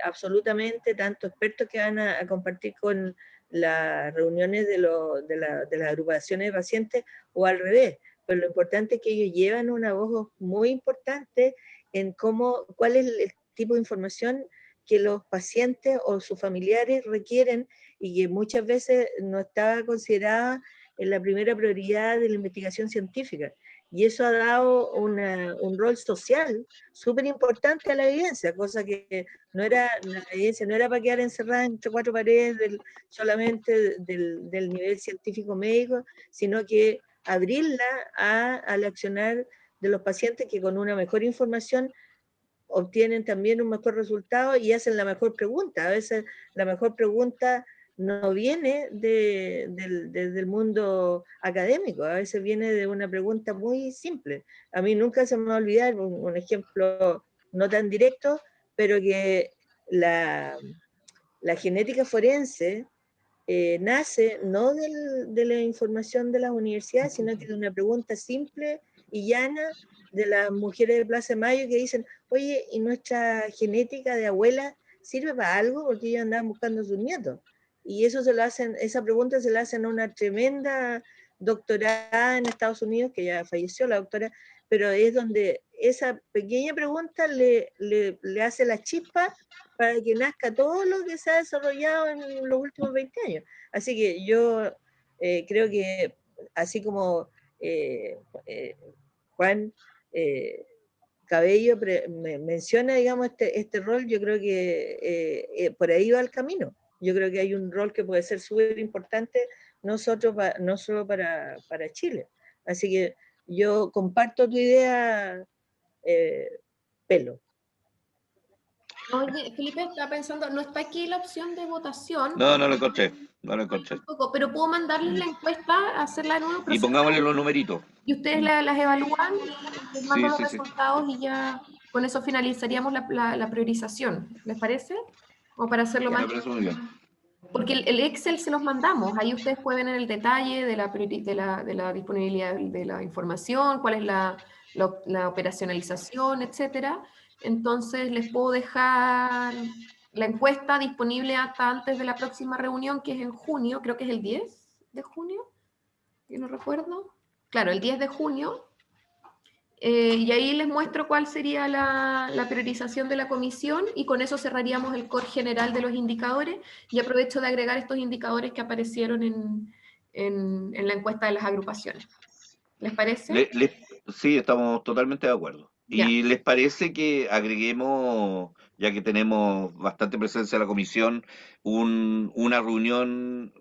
absolutamente, tanto expertos que van a compartir con las reuniones de las agrupaciones de pacientes, o al revés, pero lo importante es que ellos llevan una voz muy importante en cuál es el tipo de información que los pacientes o sus familiares requieren, y que muchas veces no está considerada en la primera prioridad de la investigación científica. Y eso ha dado un rol social súper importante a la evidencia, cosa que la evidencia no era para quedar encerrada entre cuatro paredes solamente del nivel científico médico, sino que abrirla al accionar de los pacientes, que con una mejor información obtienen también un mejor resultado y hacen la mejor pregunta. A veces la mejor pregunta no viene desde el mundo académico, a veces viene de una pregunta muy simple. A mí nunca se me va a olvidar un ejemplo no tan directo, pero que la genética forense nace no de la información de las universidades, sino que de una pregunta simple y llana de las mujeres de Plaza de Mayo, que dicen: oye, ¿y nuestra genética de abuela sirve para algo? Porque ellos andaban buscando a sus nietos. Y esa pregunta se la hacen a una tremenda doctorada en Estados Unidos, que ya falleció la doctora, pero es donde esa pequeña pregunta le hace la chispa para que nazca todo lo que se ha desarrollado en los últimos 20 años. Así que yo creo que, así como Juan Cabello menciona, digamos, este rol, yo creo que por ahí va el camino. Yo creo que hay un rol que puede ser súper importante, no solo para Chile. Así que yo comparto tu idea, Pelo. Oye, Felipe, estaba pensando, no está aquí la opción de votación. No lo encontré, no lo encontré. Tampoco, pero puedo mandarles la encuesta, hacerla de nuevo. Y pongámosle los numeritos. Y ustedes las evalúan y les mando los Sí. resultados, y ya con eso finalizaríamos la priorización. ¿Les parece? O para hacerlo más... Me parece muy bien. Porque el Excel se los mandamos, ahí ustedes pueden ver en el detalle de la disponibilidad de la información, cuál es la operacionalización, etcétera. Entonces les puedo dejar la encuesta disponible hasta antes de la próxima reunión, que es en junio, creo que es el 10 de junio, yo no recuerdo. Claro, el 10 de junio. Y ahí les muestro cuál sería la priorización de la comisión, y con eso cerraríamos el core general de los indicadores, y aprovecho de agregar estos indicadores que aparecieron en la encuesta de las agrupaciones. ¿Les parece? Sí, estamos totalmente de acuerdo. Ya. ¿Y les parece que agreguemos, ya que tenemos bastante presencia en la comisión, una reunión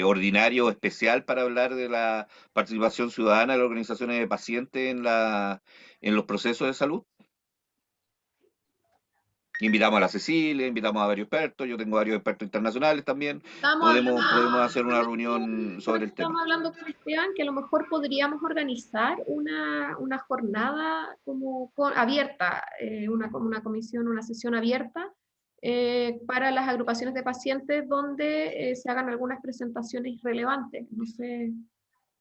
ordinaria o especial para hablar de la participación ciudadana de las organizaciones de pacientes en los procesos de salud? Invitamos a la Cecilia, invitamos a varios expertos, yo tengo varios expertos internacionales también. Podemos hacer una reunión sobre el tema. Estamos hablando con Esteban que a lo mejor podríamos organizar una jornada como abierta, una comisión, una sesión abierta para las agrupaciones de pacientes, donde se hagan algunas presentaciones relevantes. No sé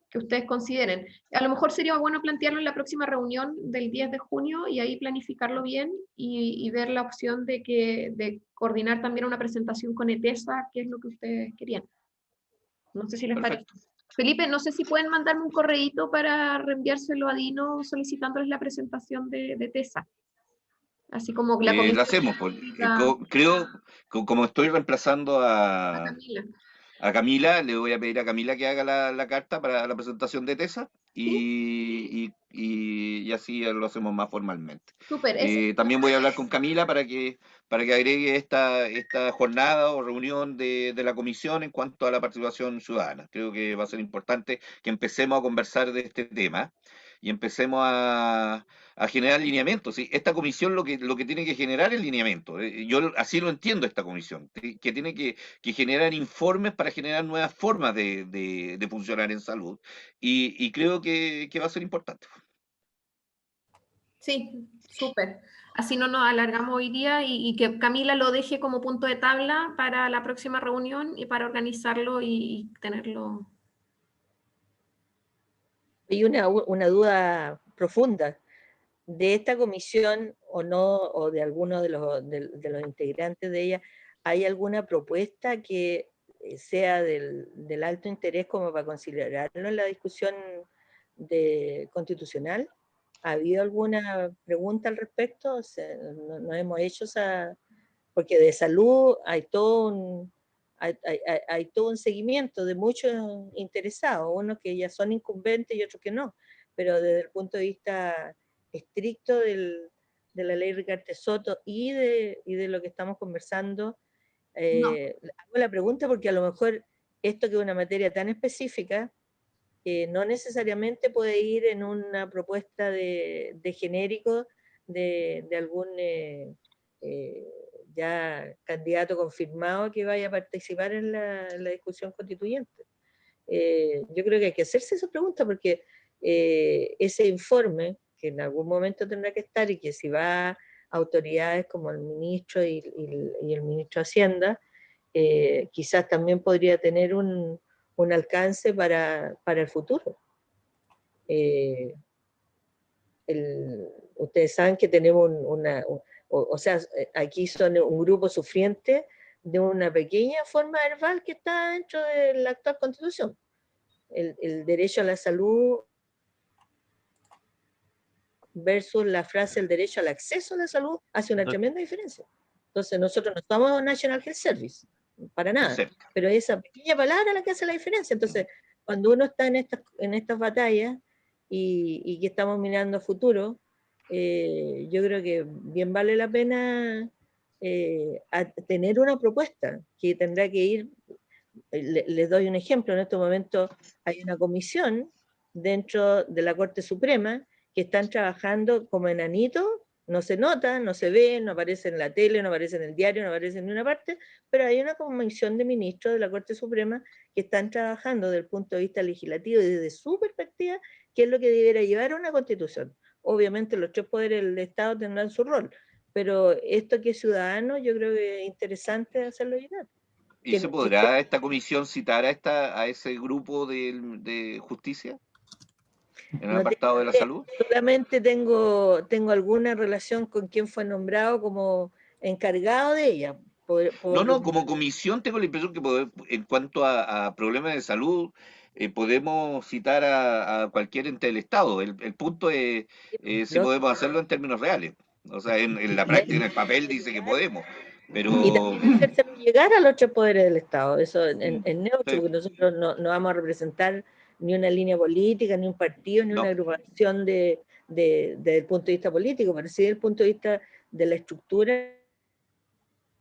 que ustedes consideren. A lo mejor sería bueno plantearlo en la próxima reunión del 10 de junio, y ahí planificarlo bien y ver la opción de coordinar también una presentación con ETESA, que es lo que ustedes querían. No sé si les parece. Felipe, no sé si pueden mandarme un correíto para reenviárselo a Dino solicitándoles la presentación de ETESA. Así como la comisión. Lo hacemos, creo, como estoy reemplazando A Camila. a Camila, le voy a pedir a Camila que haga la carta para la presentación de TESA, y así lo hacemos más formalmente. Súper. También voy a hablar con Camila para que agregue esta jornada o reunión de la comisión en cuanto a la participación ciudadana. Creo que va a ser importante que empecemos a conversar de este tema y empecemos a generar lineamientos. ¿Sí? Esta comisión lo que tiene que generar es lineamiento. Yo así lo entiendo esta comisión, que tiene que generar informes para generar nuevas formas de funcionar en salud. Y creo que va a ser importante. Sí, súper. Así no nos alargamos hoy día y que Camila lo deje como punto de tabla para la próxima reunión y para organizarlo y tenerlo. Hay una duda profunda de esta comisión o no, o de alguno de los integrantes de ella. ¿Hay alguna propuesta que sea del alto interés como para considerarlo en la discusión constitucional? ¿Ha habido alguna pregunta al respecto? O sea, no hemos hecho esa... Porque de salud hay todo un seguimiento de muchos interesados, unos que ya son incumbentes y otros que no, pero desde el punto de vista estricto de la ley Ricardo Soto y de lo que estamos conversando, hago la pregunta porque a lo mejor esto que es una materia tan específica, no necesariamente puede ir en una propuesta de genérico de algún ya candidato confirmado que vaya a participar en la discusión constituyente. Yo creo que hay que hacerse esa pregunta porque ese informe, que en algún momento tendrá que estar y que si va a autoridades como el ministro y el ministro de Hacienda, quizás también podría tener un alcance para el futuro. Ustedes saben que tenemos o sea, aquí son un grupo sufriente de una pequeña forma verbal que está dentro de la actual Constitución. El derecho a la salud versus la frase el derecho al acceso a la salud hace una tremenda diferencia. Entonces nosotros no estamos National Health Service, para nada, pero esa pequeña palabra es la que hace la diferencia. Entonces, cuando uno está en estas batallas y que estamos mirando a futuro, yo creo que bien vale la pena a tener una propuesta que tendrá que ir. Les doy un ejemplo, en este momento hay una comisión dentro de la Corte Suprema que están trabajando como enanitos, no se nota, no se ve, no aparece en la tele, no aparece en el diario, no aparece en ninguna parte, pero hay una comisión de ministros de la Corte Suprema que están trabajando desde el punto de vista legislativo y desde su perspectiva, qué es lo que debiera llevar a una constitución. Obviamente los tres poderes del Estado tendrán su rol, pero esto que es ciudadano, yo creo que es interesante hacerlo llegar. ¿Y se podrá esta comisión citar a ese grupo de justicia? ¿En el apartado de la salud? Solamente tengo alguna relación con quien fue nombrado como encargado de ella. No, como comisión tengo la impresión que en cuanto a problemas de salud, podemos citar a cualquier ente del Estado. El punto es si podemos hacerlo en términos reales. O sea, en la práctica, en el papel dice que podemos. Pero... Y también hacérselo llegar a los tres poderes del Estado. Eso en neutro, porque nosotros no vamos a representar ni una línea política, ni un partido, ni una agrupación desde el punto de vista político, pero sí desde el punto de vista de la estructura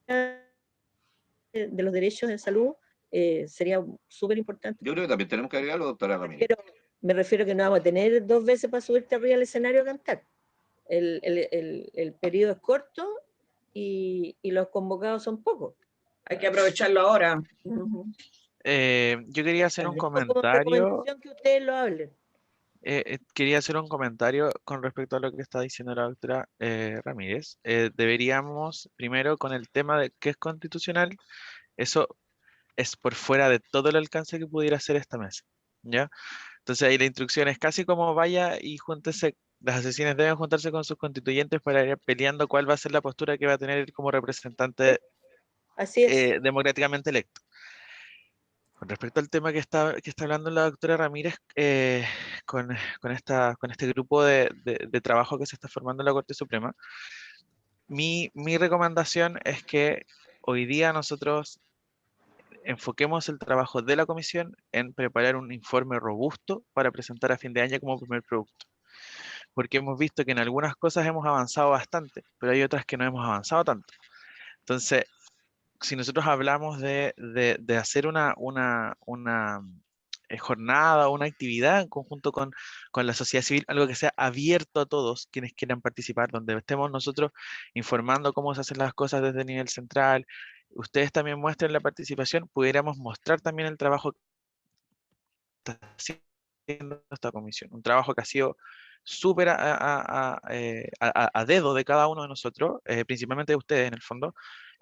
de los derechos de salud, sería súper importante. Yo creo que también tenemos que agregarlo, doctora Ramírez. Me refiero que no vamos a tener 2 veces para subirte arriba al escenario a cantar. El periodo es corto y los convocados son pocos. Hay que aprovecharlo ahora. Yo quería hacer un comentario. Que ustedes lo hablen. Quería hacer un comentario con respecto a lo que está diciendo la doctora Ramírez. Deberíamos, primero, con el tema de qué es constitucional, eso es por fuera de todo el alcance que pudiera hacer esta mesa, ¿ya? Entonces ahí la instrucción es casi como vaya y júntese, las asesinas deben juntarse con sus constituyentes para ir peleando cuál va a ser la postura que va a tener como representante democráticamente electo. Con respecto al tema que está hablando la doctora Ramírez, con este grupo de trabajo que se está formando en la Corte Suprema, mi recomendación es que hoy día nosotros enfoquemos el trabajo de la comisión en preparar un informe robusto para presentar a fin de año como primer producto. Porque hemos visto que en algunas cosas hemos avanzado bastante, pero hay otras que no hemos avanzado tanto. Entonces, si nosotros hablamos de hacer una jornada, una actividad en conjunto con la sociedad civil, algo que sea abierto a todos quienes quieran participar, donde estemos nosotros informando cómo se hacen las cosas desde el nivel central, ustedes también muestren la participación, pudiéramos mostrar también el trabajo que está haciendo esta comisión, un trabajo que ha sido súper a dedo de cada uno de nosotros, principalmente de ustedes en el fondo,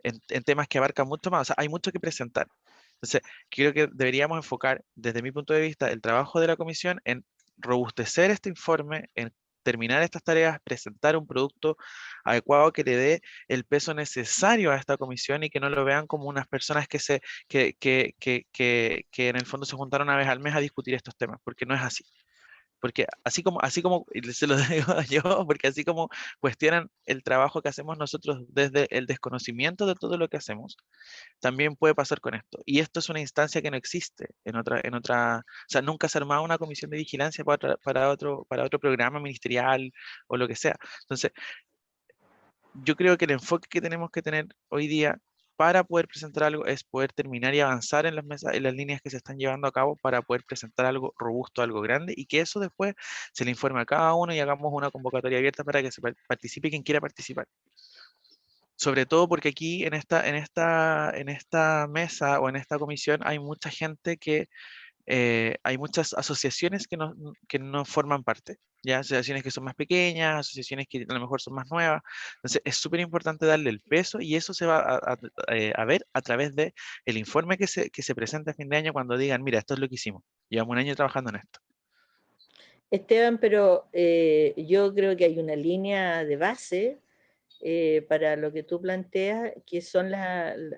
en temas que abarcan mucho más, o sea, hay mucho que presentar. Entonces, creo que deberíamos enfocar, desde mi punto de vista, el trabajo de la comisión en robustecer este informe, en terminar estas tareas, presentar un producto adecuado que le dé el peso necesario a esta comisión y que no lo vean como unas personas que en el fondo se juntaron una vez al mes a discutir estos temas, porque no es así. Porque así como, y se lo digo yo, porque así como cuestionan el trabajo que hacemos nosotros desde el desconocimiento de todo lo que hacemos, también puede pasar con esto. Y esto es una instancia que no existe o sea, nunca se ha armado una comisión de vigilancia para otro programa ministerial o lo que sea. Entonces, yo creo que el enfoque que tenemos que tener hoy día para poder presentar algo es poder terminar y avanzar en las mesas, en las líneas que se están llevando a cabo para poder presentar algo robusto, algo grande y que eso después se le informe a cada uno y hagamos una convocatoria abierta para que se participe quien quiera participar. Sobre todo porque aquí en esta mesa o en esta comisión hay mucha gente hay muchas asociaciones que no forman parte, ya asociaciones que son más pequeñas, asociaciones que a lo mejor son más nuevas. Entonces es súper importante darle el peso y eso se va a ver a través de el informe que se presenta a fin de año cuando digan, mira, esto es lo que hicimos. Llevamos un año trabajando en esto. Esteban, pero yo creo que hay una línea de base para lo que tú planteas, que son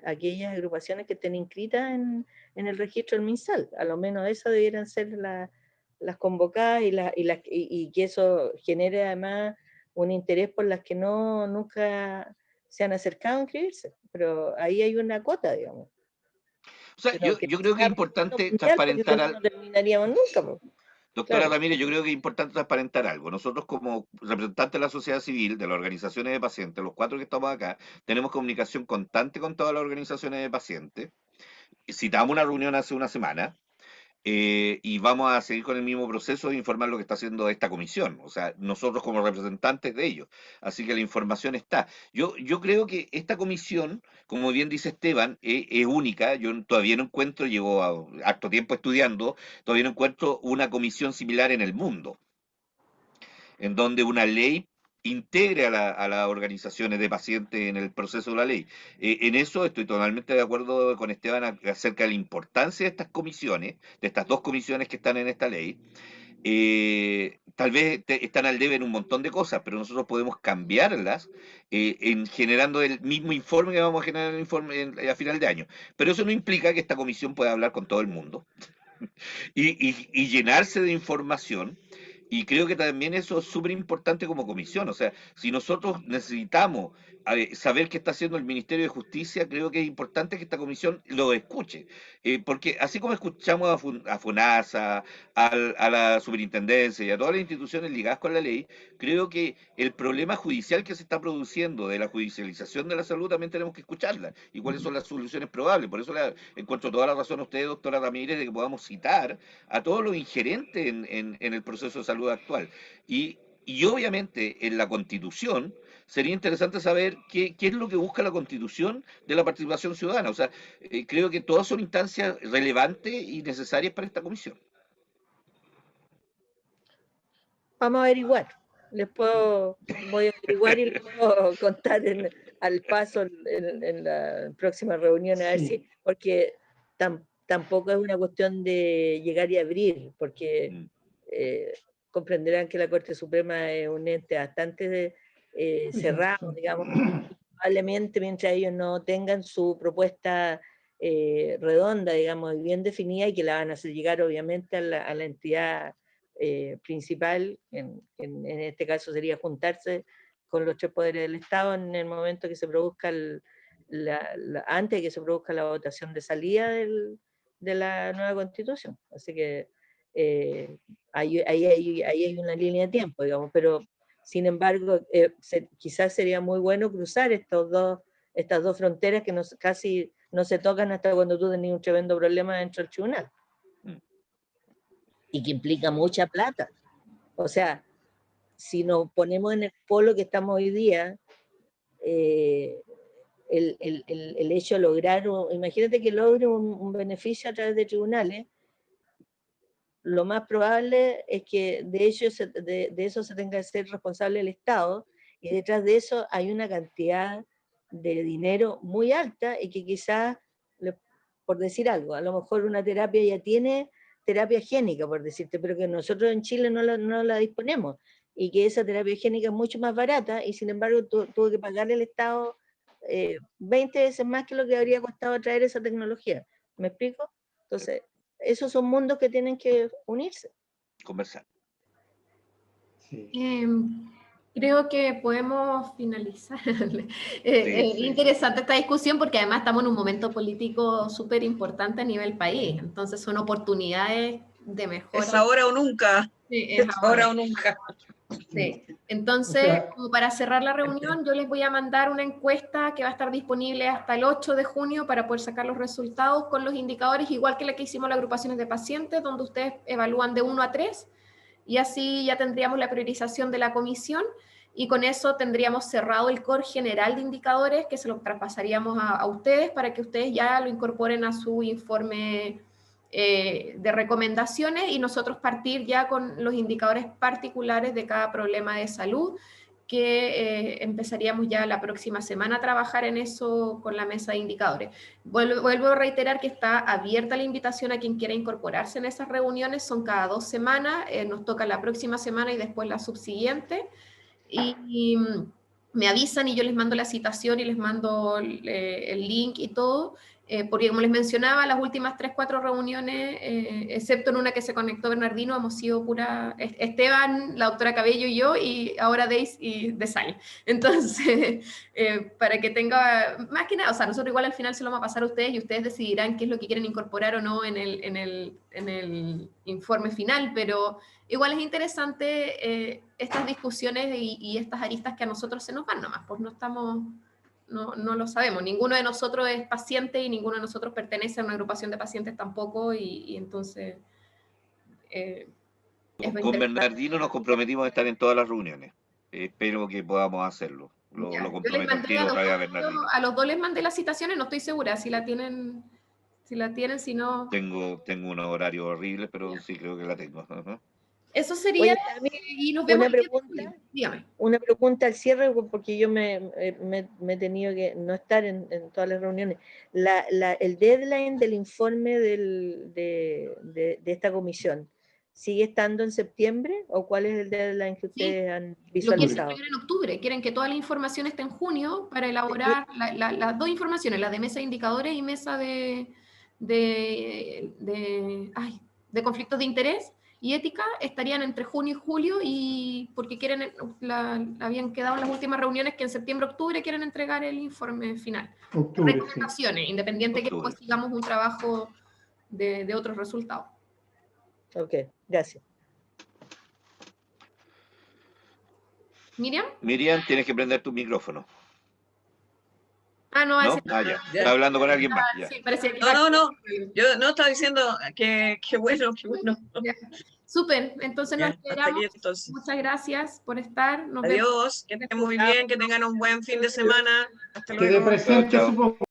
aquellas agrupaciones que estén inscritas en el registro del MinSal. A lo menos esas debieran ser las convocadas y que eso genere además un interés por las que nunca se han acercado a inscribirse. Pero ahí hay una cuota, digamos. O sea, yo creo que es importante transparentar no terminaríamos nunca, pues. Doctora Claro. Ramírez, yo creo que es importante transparentar algo. Nosotros como representantes de la sociedad civil, de las organizaciones de pacientes, los 4 que estamos acá, tenemos comunicación constante con todas las organizaciones de pacientes. Citamos una reunión hace una semana y vamos a seguir con el mismo proceso de informar lo que está haciendo esta comisión, o sea, nosotros como representantes de ellos. Así que la información está. Yo creo que esta comisión, como bien dice Esteban, es única. Yo todavía no encuentro, llevo harto tiempo estudiando, todavía no encuentro una comisión similar en el mundo, en donde una ley integre a las organizaciones de pacientes en el proceso de la ley. En eso estoy totalmente de acuerdo con Esteban acerca de la importancia de estas comisiones, de estas 2 comisiones que están en esta ley. Tal vez están al debe en un montón de cosas, pero nosotros podemos cambiarlas en generando el mismo informe que vamos a generar el informe a final de año. Pero eso no implica que esta comisión pueda hablar con todo el mundo y llenarse de información. Y creo que también eso es súper importante como comisión. O sea, si nosotros necesitamos saber qué está haciendo el Ministerio de Justicia, creo que es importante que esta comisión lo escuche. Porque así como escuchamos a FONASA, a la superintendencia y a todas las instituciones ligadas con la ley, creo que el problema judicial que se está produciendo de la judicialización de la salud también tenemos que escucharla. Y cuáles son las soluciones probables. Por eso encuentro toda la razón a usted, doctora Ramírez, de que podamos citar a todos los ingerentes en el proceso de salud actual. Y obviamente en la Constitución sería interesante saber qué es lo que busca la Constitución de la participación ciudadana. O sea, creo que todas son instancias relevantes y necesarias para esta comisión. Vamos a averiguar. Voy a averiguar y les puedo contar al paso en la próxima reunión, a ver si, porque tampoco es una cuestión de llegar y abrir, porque comprenderán que la Corte Suprema es un ente bastante cerrado, digamos, y probablemente mientras ellos no tengan su propuesta redonda, digamos, bien definida, y que la van a hacer llegar obviamente a la entidad principal, en este caso sería juntarse con los 3 poderes del Estado en el momento que se produzca antes de que se produzca la votación de salida de la nueva Constitución. Así que ahí hay una línea de tiempo, digamos, pero sin embargo, quizás sería muy bueno cruzar estas dos fronteras que casi no se tocan hasta cuando tú tenés un tremendo problema dentro del tribunal. Y que implica mucha plata. O sea, si nos ponemos en el polo que estamos hoy día, el hecho de lograr, imagínate que logre un beneficio a través de tribunales, lo más probable es que de eso se tenga que ser responsable el Estado, y detrás de eso hay una cantidad de dinero muy alta, y que quizás, por decir algo, a lo mejor una terapia ya tiene terapia génica, por decirte, pero que nosotros en Chile no la disponemos, y que esa terapia génica es mucho más barata, y sin embargo tuvo que pagarle el Estado 20 veces más que lo que habría costado traer esa tecnología. ¿Me explico? Entonces, esos son mundos que tienen que unirse. Conversar. Sí. Creo que podemos finalizar. Interesante esta discusión, porque además estamos en un momento político súper importante a nivel país, entonces son oportunidades de mejora. Es ahora o nunca. Sí, es ahora o nunca. Sí. Entonces, como para cerrar la reunión, yo les voy a mandar una encuesta que va a estar disponible hasta el 8 de junio para poder sacar los resultados con los indicadores, igual que la que hicimos las agrupaciones de pacientes, donde ustedes evalúan de 1 a 3, y así ya tendríamos la priorización de la comisión, y con eso tendríamos cerrado el core general de indicadores, que se lo traspasaríamos a ustedes para que ustedes ya lo incorporen a su informe de recomendaciones, y nosotros partir ya con los indicadores particulares de cada problema de salud, que empezaríamos ya la próxima semana a trabajar en eso con la mesa de indicadores. Vuelvo a reiterar que está abierta la invitación a quien quiera incorporarse en esas reuniones, son cada 2 semanas, nos toca la próxima semana y después la subsiguiente, y me avisan y yo les mando la citación y les mando el link y todo, porque como les mencionaba, las últimas 3-4 reuniones, excepto en una que se conectó Bernardino, hemos sido pura Esteban, la doctora Cabello y yo, y ahora Deis y Desal. Entonces, para que tenga, más que nada, o sea, nosotros igual al final se lo vamos a pasar a ustedes, y ustedes decidirán qué es lo que quieren incorporar o no en el informe final, pero igual es interesante estas discusiones y estas aristas que a nosotros se nos van nomás, pues no lo sabemos, ninguno de nosotros es paciente y ninguno de nosotros pertenece a una agrupación de pacientes tampoco, y entonces con Bernardino nos comprometimos a estar en todas las reuniones, espero que podamos hacerlo. Lo comprometo a los dos les mandé las citaciones, no estoy segura si la tienen, si no... Tengo unos horarios horribles, pero sí creo que la tengo. Eso sería. Oye, y nos vemos. Una pregunta al cierre, porque yo me he tenido que no estar en todas las reuniones. El deadline del informe de esta comisión, ¿sigue estando en septiembre? ¿O cuál es el deadline que ustedes han visualizado? Lo quieren en octubre. Quieren que toda la información esté en junio para elaborar las dos informaciones, la de mesa de indicadores y mesa de conflictos de interés y ética, estarían entre junio y julio, y porque habían quedado en las últimas reuniones que en septiembre-octubre quieren entregar el informe final. Recomendaciones, independiente que después sigamos un trabajo de otros resultados. Ok, gracias. ¿Miriam? Miriam, tienes que prender tu micrófono. Ah, no, ¿No? Ya. Está hablando con alguien más. Sí, parecía que no. Yo no estaba diciendo que bueno. Súper, entonces nos esperamos. Muchas gracias por estar. Adiós, que estén muy bien, que tengan un buen fin de semana. Hasta luego. Presente, supongo.